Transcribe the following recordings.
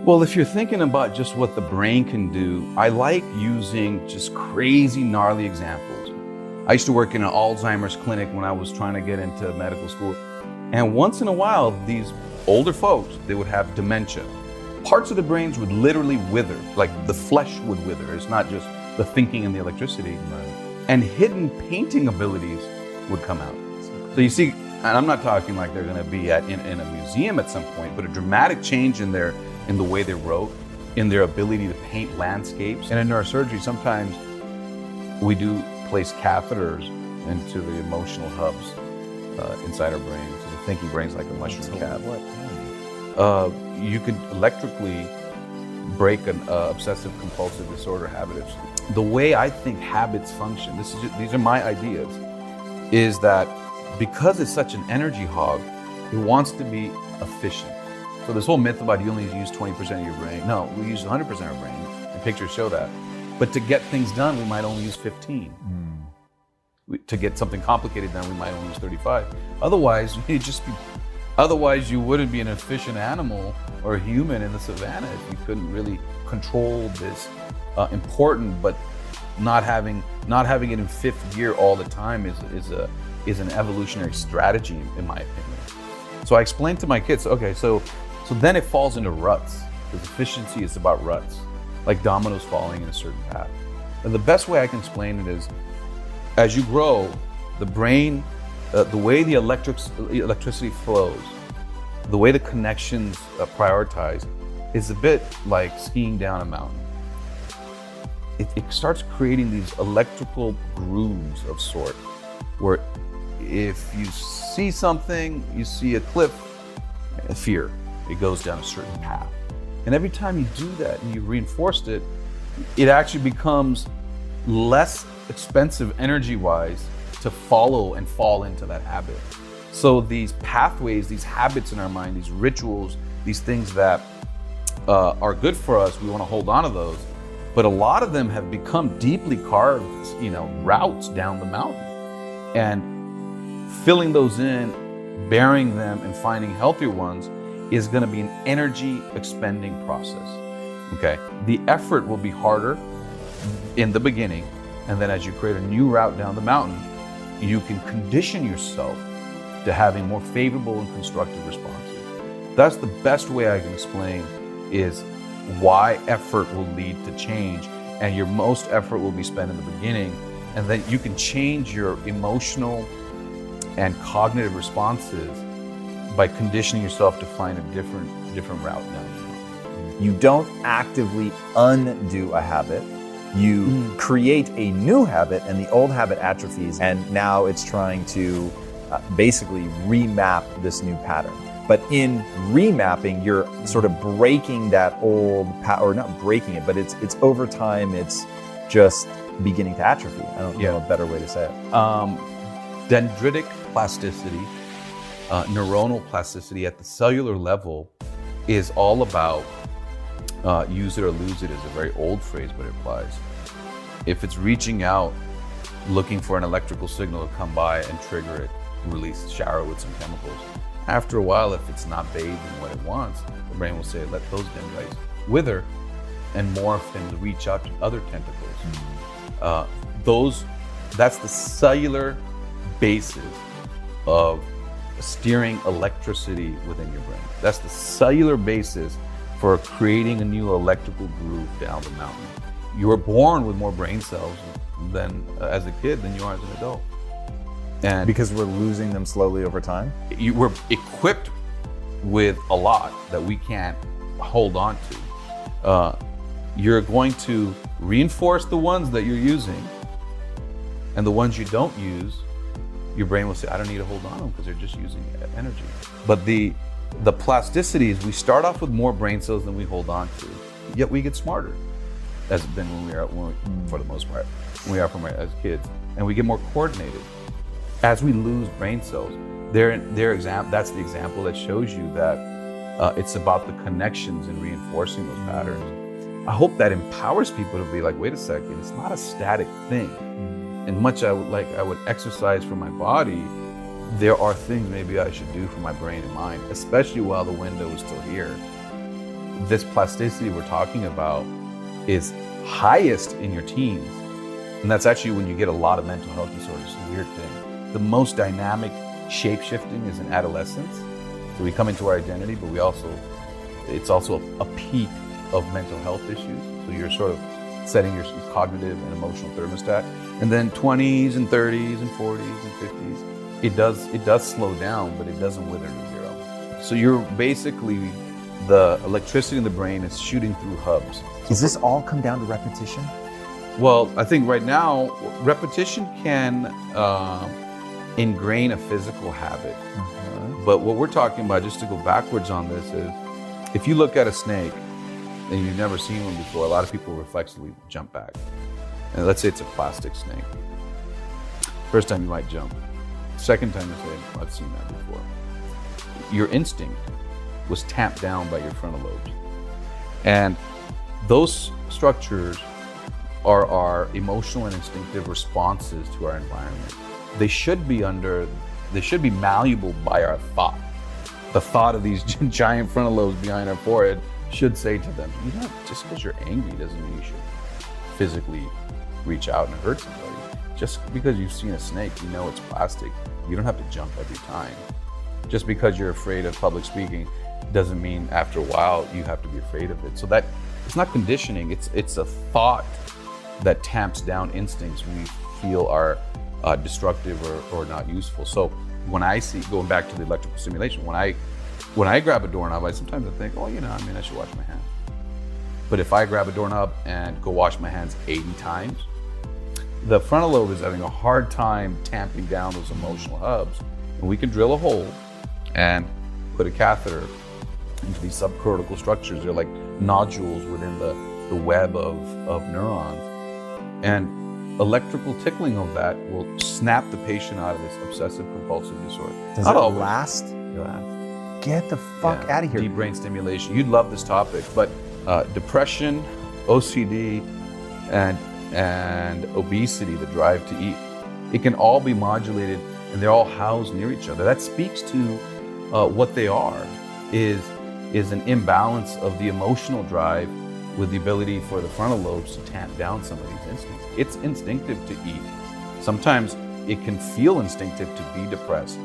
Well, if you're thinking about just what the brain can do, I like using just crazy, gnarly examples. I used to work in an Alzheimer's clinic when I was trying to get into medical school. And once in a while, these older folks, they would have dementia. Parts of the brains would literally wither, like the flesh would wither. It's not just the thinking and the electricity. Right. And hidden painting abilities would come out. So you see, and I'm not talking like they're gonna be in a museum at some point, but a dramatic change in the way they wrote, in their ability to paint landscapes. And in neurosurgery, sometimes we do place catheters into the emotional hubs inside our brains. So the thinking brain's like a mushroom cap. You could electrically break an obsessive compulsive disorder habit. The way I think habits function, these are my ideas, is that because it's such an energy hog, it wants to be efficient. So this whole myth about you only use 20% of your brain. No, we use 100% of our brain, and pictures show that. But to get things done, we might only use 15. To get something complicated done, we might only use 35. Otherwise, you wouldn't be an efficient animal or a human in the savannah if you couldn't really control this important, but not having it in fifth gear all the time is an evolutionary strategy, in my opinion. So I explained to my kids, okay, so then it falls into ruts, because efficiency is about ruts, like dominoes falling in a certain path. And the best way I can explain it is, as you grow, the brain, the way the electricity flows, the way the connections prioritize, is a bit like skiing down a mountain. It starts creating these electrical grooves of sort, where if you see something, you see a cliff, a fear, it goes down a certain path. And every time you do that and you reinforced it, it actually becomes less expensive energy-wise to follow and fall into that habit. So these pathways, these habits in our mind, these rituals, these things that are good for us, we want to hold on to those. But a lot of them have become deeply carved, routes down the mountain. And filling those in, burying them, and finding healthier ones is going to be an energy expending process. Okay, the effort will be harder in the beginning, and then as you create a new route down the mountain, you can condition yourself to having more favorable and constructive responses. That's the best way I can explain is why effort will lead to change, and your most effort will be spent in the beginning, and then you can change your emotional and cognitive responses by conditioning yourself to find a different route down the mountain. You don't actively undo a habit. You create a new habit, and the old habit atrophies, and now it's trying to basically remap this new pattern. But in remapping, you're sort of breaking that old or not breaking it, but it's over time, it's just beginning to atrophy. I don't know a better way to say it. Dendritic plasticity, neuronal plasticity at the cellular level is all about use it or lose it is a very old phrase, but it applies. If it's reaching out, looking for an electrical signal to come by and trigger it, shower with some chemicals. After a while, if it's not bathed in what it wants, the brain will say, let those dendrites wither and morph and reach out to other tentacles. That's the cellular basis of steering electricity within your brain. That's the cellular basis for creating a new electrical groove down the mountain. You were born with more brain cells as a kid than you are as an adult. And because we're losing them slowly over time? You were equipped with a lot that we can't hold on to. You're going to reinforce the ones that you're using, and the ones you don't use, your brain will say, I don't need to hold on to them because they're just using energy. But the plasticity is we start off with more brain cells than we hold on to, yet we get smarter than for the most part, when we are as kids, and we get more coordinated. As we lose brain cells, that's the example that shows you that it's about the connections and reinforcing those patterns. I hope that empowers people to be like, wait a second, it's not a static thing. And much I would exercise for my body, there are things maybe I should do for my brain and mind, especially while the window is still here. this plasticity we're talking about is highest in your teens. And that's actually when you get a lot of mental health disorders. It's a weird thing. The most dynamic shape-shifting is in adolescence. So we come into our identity, but it's also a peak of mental health issues. So you're sort of setting your cognitive and emotional thermostat. And then 20s and 30s and 40s and 50s, it does slow down, but it doesn't wither to zero. So you're basically, the electricity in the brain is shooting through hubs. Does this all come down to repetition? Well, I think right now, repetition can ingrain a physical habit. But what we're talking about, just to go backwards on this, is if you look at a snake and you've never seen one before, a lot of people reflexively jump back. And let's say it's a plastic snake. First time you might jump. Second time you say, I've seen that before. Your instinct was tamped down by your frontal lobes. And those structures are our emotional and instinctive responses to our environment. They should be malleable by our thought. The thought of these giant frontal lobes behind our forehead should say to them, just because you're angry doesn't mean you should physically reach out and hurt somebody. Just because you've seen a snake, you know it's plastic. You don't have to jump every time. Just because you're afraid of public speaking doesn't mean after a while you have to be afraid of it. So that it's not conditioning, it's a thought that tamps down instincts we feel are destructive or not useful. So when I see, going back to the electrical stimulation, when I grab a doorknob, I sometimes think, I should wash my hands. But if I grab a doorknob and go wash my hands 80 times, the frontal lobe is having a hard time tamping down those emotional hubs. And we can drill a hole and put a catheter into these subcortical structures. They're like nodules within the web of neurons. And electrical tickling of that will snap the patient out of this obsessive compulsive disorder. Does Not it always. last? It lasts. Get the fuck out of here. Deep brain stimulation. You'd love this topic, but depression, OCD, and obesity, the drive to eat, it can all be modulated, and they're all housed near each other. That speaks to what they are, is an imbalance of the emotional drive with the ability for the frontal lobes to tamp down some of these instincts. It's instinctive to eat. Sometimes it can feel instinctive to be depressed.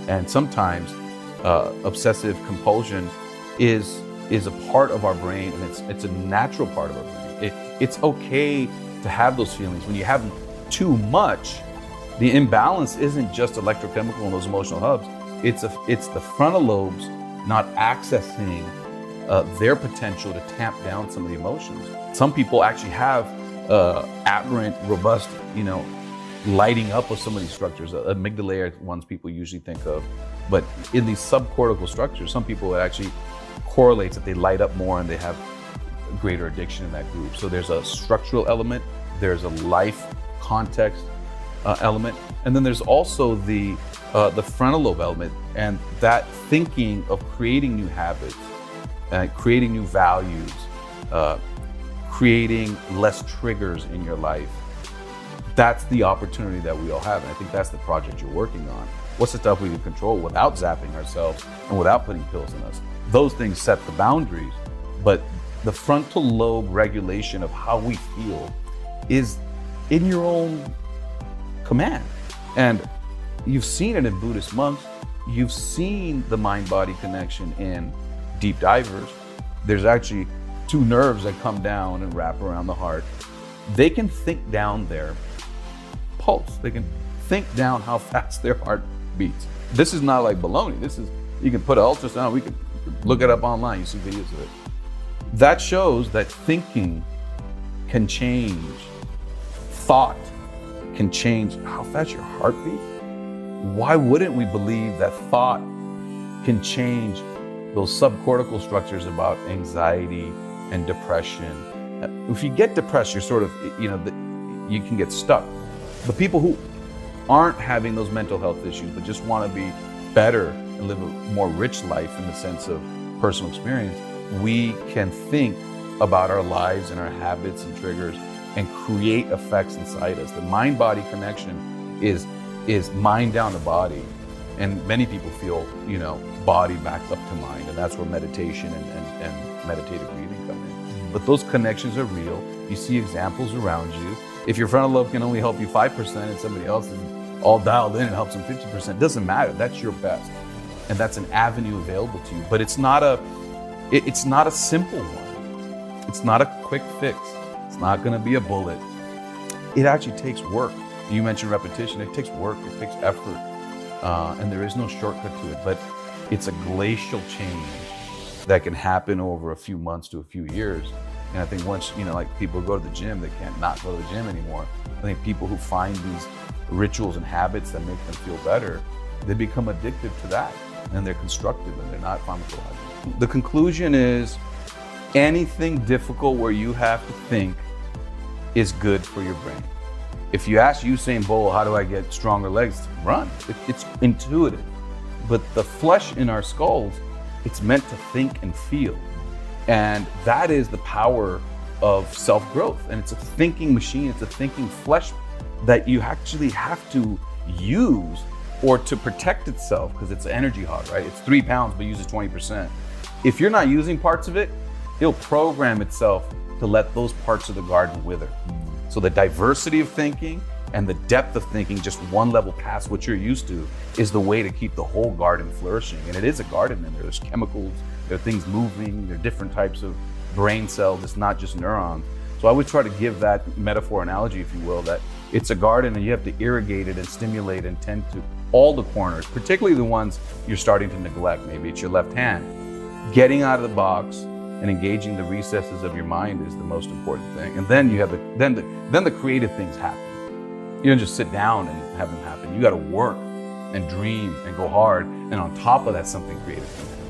And sometimes obsessive compulsion is a part of our brain, and it's a natural part of our brain. It's okay to have those feelings. When you have too much, the imbalance isn't just electrochemical in those emotional hubs. It's the frontal lobes not accessing their potential to tamp down some of the emotions. Some people actually have aberrant, robust, lighting up of some of these structures. Amygdala are ones people usually think of, but in these subcortical structures, some people, it actually correlates that they light up more and they have greater addiction in that group. So there's a structural element, there's a life context element, and then there's also the frontal lobe element, and that thinking of creating new habits, creating new values, creating less triggers in your life. That's the opportunity that we all have, and I think that's the project you're working on. What's the stuff we can control without zapping ourselves and without putting pills in us? Those things set the boundaries, but the frontal lobe regulation of how we feel is in your own command. And you've seen it in Buddhist monks. You've seen the mind-body connection in deep divers. There's actually two nerves that come down and wrap around the heart. They can think down their pulse. They can think down how fast their heart beats. This is not like baloney. You can put an ultrasound, we can look it up online, you see videos of it. That shows that thinking can change, thought can change how fast your heart beats. Why wouldn't we believe that thought can change those subcortical structures about anxiety and depression? If you get depressed, you're sort of, you can get stuck. The people who aren't having those mental health issues, but just want to be better and live a more rich life in the sense of personal experience, we can think about our lives and our habits and triggers and create effects inside us. The mind-body connection is mind down to body. And many people feel, body back up to mind, and that's where meditation and meditative breathing come in. But those connections are real. You see examples around you. If your frontal lobe can only help you 5% and somebody else is all dialed in and helps them 50%, it doesn't matter. That's your best. And that's an avenue available to you. But it's not a simple one. It's not a quick fix. It's not gonna be a bullet. It actually takes work. You mentioned repetition. It takes work, it takes effort. And there is no shortcut to it, but it's a glacial change that can happen over a few months to a few years. And I think once, like people go to the gym, they can't not go to the gym anymore. I think people who find these rituals and habits that make them feel better, they become addicted to that, and they're constructive and they're not pharmacological. The conclusion is anything difficult where you have to think is good for your brain. If you ask Usain Bolt, how do I get stronger legs? Run. It's intuitive. But the flesh in our skulls, it's meant to think and feel. And that is the power of self-growth. And it's a thinking machine, it's a thinking flesh that you actually have to use or to protect itself, because it's an energy hog, right? It's 3 pounds, but uses 20%. If you're not using parts of it, it'll program itself to let those parts of the garden wither. So the diversity of thinking and the depth of thinking, just one level past what you're used to, is the way to keep the whole garden flourishing. And it is a garden, and there's chemicals, there are things moving, there are different types of brain cells, it's not just neurons. So I would try to give that metaphor analogy, if you will, that it's a garden and you have to irrigate it and stimulate and tend to all the corners, particularly the ones you're starting to neglect. Maybe it's your left hand. Getting out of the box and engaging the recesses of your mind is the most important thing. And then you have then the creative things happen. You don't just sit down and have them happen. You got to work and dream and go hard, and on top of that, something creative can happen.